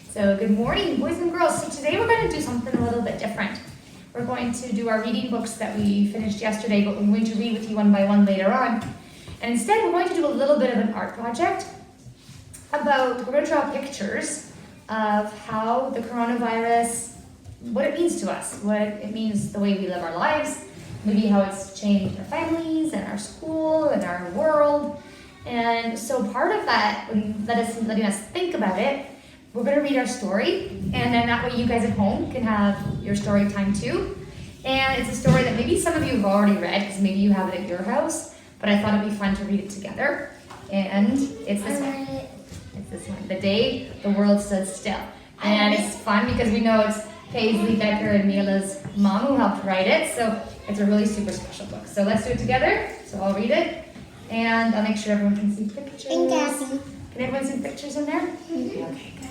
So good morning, boys and girls. So today we're going to do something a little bit different. We're going to do our reading books that we finished yesterday, but we're going to read with you one by one later on. And instead we're going to do a little bit of an art project we're going to draw pictures of how the coronavirus, what it means to us, what it means the way we live our lives, maybe how it's changed our families and our school and our world. And so part of that, letting us think about it, we're going to read our story, and then that way you guys at home can have your story time too. And it's a story that maybe some of you have already read, because maybe you have it at your house, but I thought it'd be fun to read it together. And it's this one. It's this one, The Day the World Stood Still. And it's fun because we know it's Paisley Becker and Mila's mom who helped write it, so it's a really super special book. So let's do it together. So I'll read it, and I'll make sure everyone can see pictures. And Kathy. Can everyone see pictures in there? Mm-hmm. Okay, good.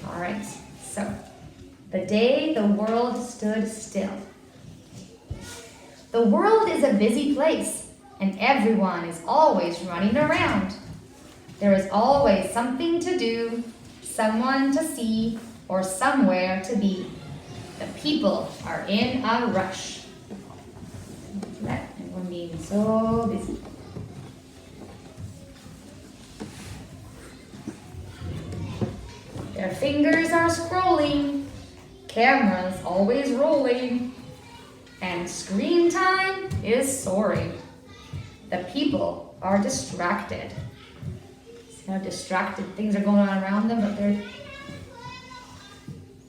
All right, so The Day the World Stood Still. The world is a busy place, and everyone is always running around. There is always something to do, someone to see, or somewhere to be. The people are in a rush. Everyone being so busy. Their fingers are scrolling, cameras always rolling, and screen time is soaring. The people are distracted. See how distracted things are going on around them, but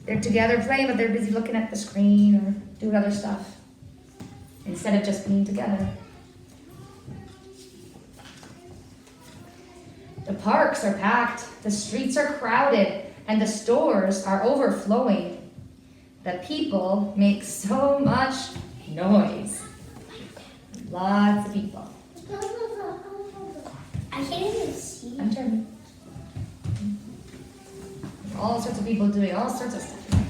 they're together playing, but they're busy looking at the screen or doing other stuff instead of just being together. The parks are packed, the streets are crowded, and the stores are overflowing. The people make so much noise. Lots of people. I can't even see. I'm turning. All sorts of people doing all sorts of stuff.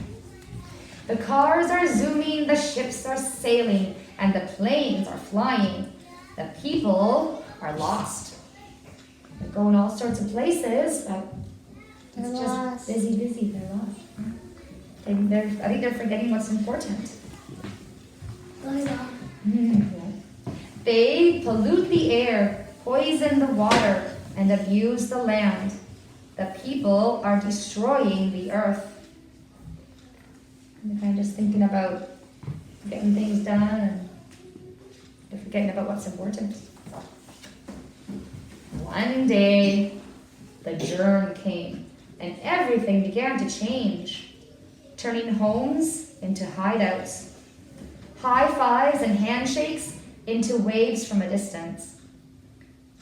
The cars are zooming, the ships are sailing, and the planes are flying. The people are lost. They're going all sorts of places, but it's just busy. They're lost. I think they're forgetting what's important. They pollute the air, poison the water, and abuse the land. The people are destroying the earth. And they're kind of just thinking about getting things done, and they're forgetting about what's important. One day, the germ came, and everything began to change, turning homes into hideouts, high fives and handshakes into waves from a distance,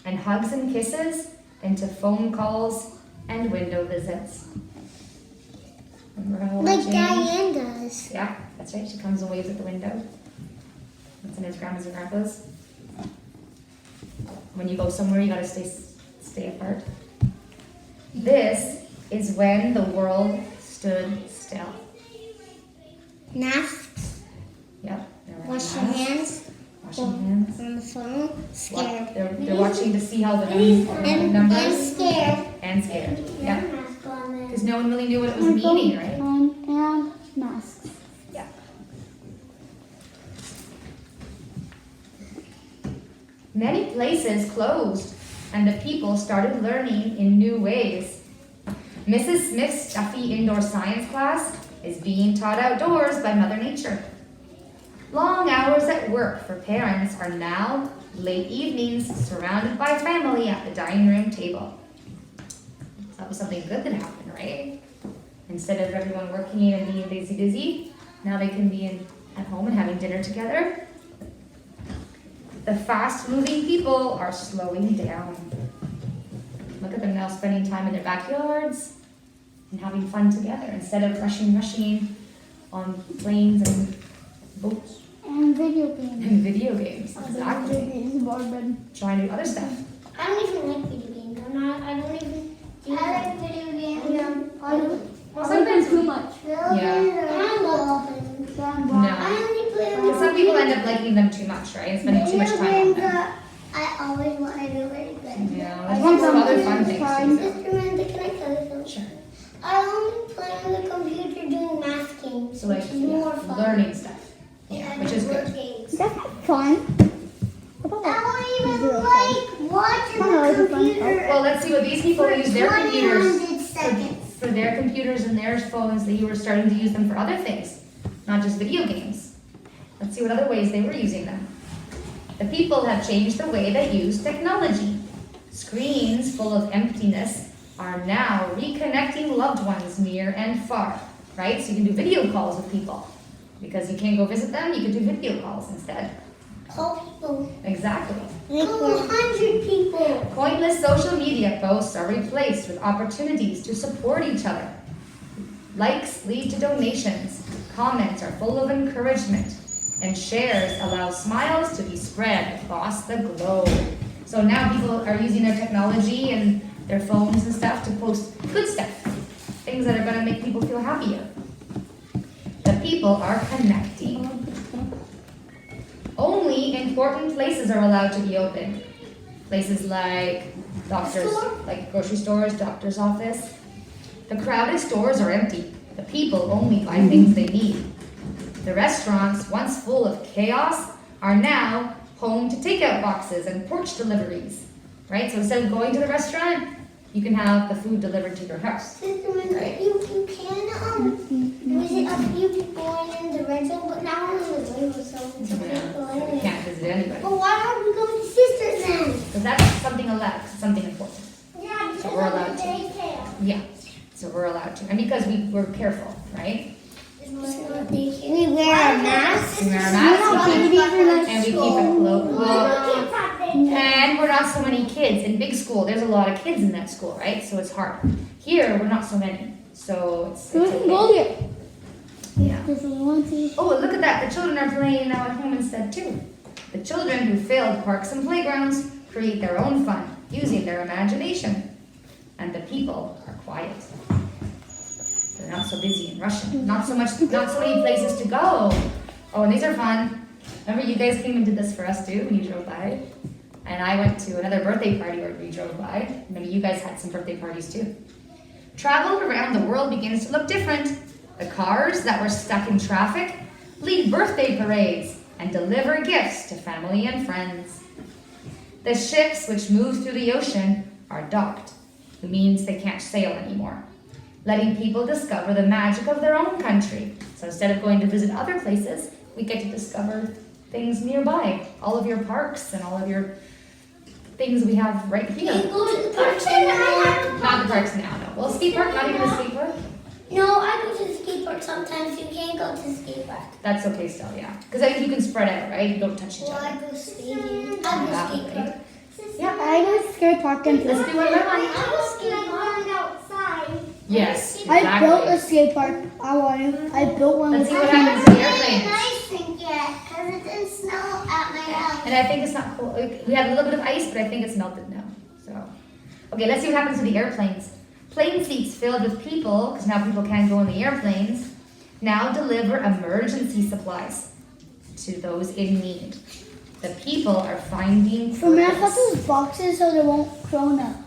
and hugs and kisses into phone calls and window visits. Remember how like Diane does. Yeah, that's right. She comes and waves at the window. That's in his grandma's and grandpa's. When you go somewhere, you gotta stay apart. This is when the world stood still. Masks. Yep. Wash your hands. Washing hands. On the phone. Scared. They're watching to see how the numbers. And scared. And scared. Yeah. Because no one really knew what it was meaning, right? And masks. Yeah. Many places closed, and the people started learning in new ways. Mrs. Smith's stuffy indoor science class is being taught outdoors by Mother Nature. Long hours at work for parents are now late evenings surrounded by family at the dining room table. So that was something good that happened, right? Instead of everyone working and being busy, now they can be at home and having dinner together. The fast-moving people are slowing down. Look at them now spending time in their backyards and having fun together instead of rushing on planes and boats. And video games. And video games, exactly. Trying to do other stuff. I don't even like video games. I don't even do I like video games. Yeah. Sometimes too much. Yeah. I love them. No. I only play Because some people end up liking them too much, right? And spending too much time on them. I always want to do it. Yeah, there's some other fun things too. Mr. Miranda, can I tell you something? Sure. I only So like More fun. learning stuff. Yeah, which is good. Games. That's fun. What about I that? don't even Zero like watching Oh, it's the a fun- computer. Well, let's see what these people use their computers 100 seconds. for their computers and their phones. They were starting to use them for other things, not just video games. Let's see what other ways they were using them. The people have changed the way they use technology. Screens full of emptiness are now reconnecting loved ones near and far, right? So you can do video calls with people. Because you can't go visit them, you can do video calls instead. Call people. Exactly. Call 100 people. Pointless social media posts are replaced with opportunities to support each other. Likes lead to donations, comments are full of encouragement, and shares allow smiles to be spread across the globe. So now people are using their technology and their phones and stuff to post good stuff, things that are going to make people feel happier. The people are connecting. Only important places are allowed to be open. Places like doctors, like grocery stores, doctor's office. The crowded stores are empty. The people only buy things they need. The restaurants, once full of chaos, are now home to takeout boxes and porch deliveries. Right? So instead of going to the restaurant, you can have the food delivered to your house. Sister, Right. you can visit a few people in the rental, but now I'm in the labor, so it's a people You anyway. can't visit anybody. But why don't we go to sisters then? Because that's something allowed, something important. Yeah, because So we're allowed of to. the daycare. Yeah. So we're allowed to. And because we're careful, right? It's not daycare. We wear a mask. We wear a mask, we keep, and we keep it closed. Oh. And we're not so many kids. In big school, there's a lot of kids in that school, right? So it's hard. Here, we're not so many. So it's We can go okay. here. Yeah. There's only one, two. Oh, look at that. The children are playing now at home instead, too. The children who filled parks and playgrounds create their own fun using their imagination. And the people are quiet. They're not so busy and rushing. Not so many places to go. Oh, and these are fun. Remember you guys came and did this for us too when you drove by? And I went to another birthday party where we drove by. Maybe you guys had some birthday parties too. Travel around the world begins to look different. The cars that were stuck in traffic lead birthday parades and deliver gifts to family and friends. The ships which move through the ocean are docked, which means they can't sail anymore, letting people discover the magic of their own country. So instead of going to visit other places, we get to discover things nearby, all of your parks and all of your things we have right Can here. you go to the parks anymore? Not the parks now, no. Well, skate park, not even a skate park? No, I go to the skate park sometimes. You can't go to the skate park. That's okay still, yeah. Because I think you can spread out, right? You don't touch each Well, other. I go skating. I go skate park. Yeah. I go to skate park and Let's do one by one. I go skate park outside. Yes, I built a exactly. skate park. I want to. I built one. Let's see with what my happens to the It's airplanes. nice thing yet, because it didn't snow at my house. And I think it's not cool. We had a little bit of ice, but I think it's melted now. So, okay, let's see what happens to the airplanes. Plane seats filled with people, because now people can't go in the airplanes, now deliver emergency supplies to those in need. The people are finding For me, I thought purpose. those boxes so they won't throw up.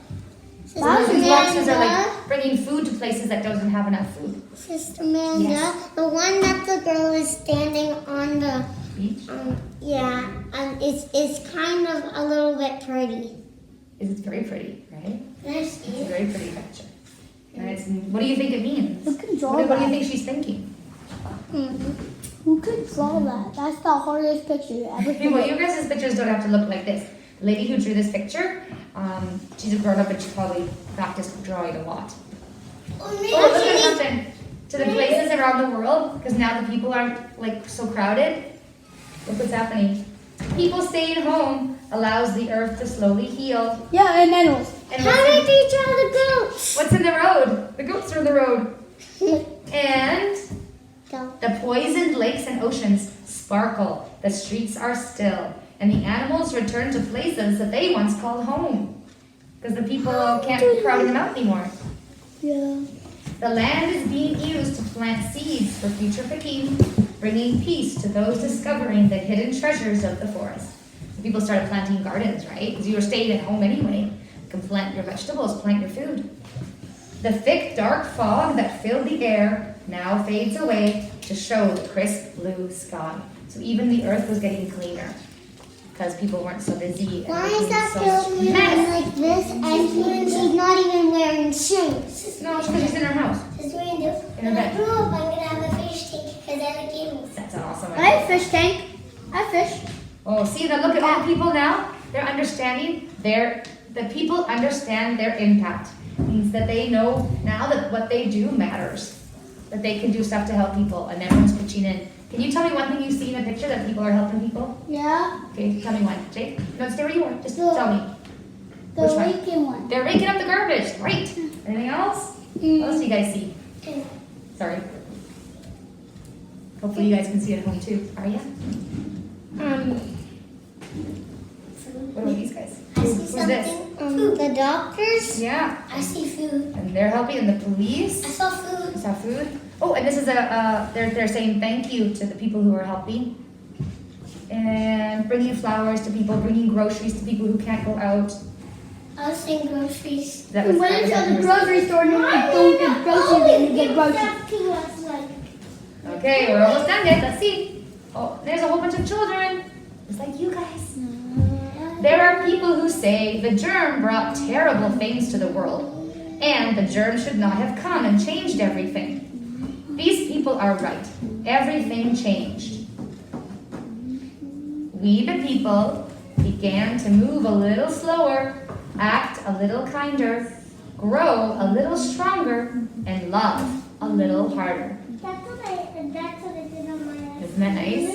So these boxes are Amanda? like bringing food to places that doesn't have enough food. Sister Amanda, Yes. the one that the girl is standing on the, Beach? it's kind of a little bit pretty. It's very pretty, right? Can I see It's a it? very pretty picture. And it's, what do you think it means? Who can draw What do you that? think she's thinking? Who could draw that? That's the hardest picture you ever Okay, well, did. you guys' pictures don't have to look like this. The lady who drew this picture, she's a grown up and she probably practiced drawing a lot. Or Oh, look what maybe happened to the places around the world, because now the people aren't like so crowded. Look what's happening. People staying home allows the earth to slowly heal. Yeah, and animals. And how did they draw the goats? what's in the road? The goats are in the road. And the poisoned lakes and oceans sparkle. The streets are still. And the animals return to places that they once called home. Because the people can't be crowding them out anymore. Yeah. The land is being used to plant seeds for future picking, bringing peace to those discovering the hidden treasures of the forest. So people started planting gardens, right? Because you were staying at home anyway. You can plant your vegetables, plant your food. The thick, dark fog that filled the air now fades away to show the crisp blue sky. So even the earth was getting cleaner because people weren't so busy. And Why is making that so girl much mess. like this and she's not even wearing shoes? No, it's because she's in her house. This is what I do. In her When I bed. grow up, I'm gonna have a fish tank because I like animals. That's an awesome I idea. have a fish tank. I fish. Oh, see, now look at all the people now. They're understanding the people understand their impact. Means that they know now that what they do matters. That they can do stuff to help people and everyone's pitching in. Can you tell me one thing you see in a picture that people are helping people? Yeah. Okay, tell me one. Jake? No, stay where you are. Just The- tell me. The Which one? weekend one. They're raking up the garbage. Great. Anything else? What else do you guys see? Sorry. Hopefully you guys can see it at home too. Are ya? What about these guys? I see Who's this? something. The doctors. Yeah. I see food. And they're helping, and the police. I saw food. Is that food? Oh, and this is they're saying thank you to the people who are helping. And bringing flowers to people, bringing groceries to people who can't go out. I was saying groceries. That was, When that was it's what at you the were saying. grocery store, no, I don't get groceries and you get groceries. Okay, we're almost done, guys. Let's see. Oh, there's a whole bunch of children. Just like you guys. There are people who say the germ brought terrible things to the world, and the germ should not have come and changed everything. These people are right. Everything changed. We, the people, began to move a little slower, act a little kinder, grow a little stronger, and love a little harder. That's what I did on my Isn't that nice?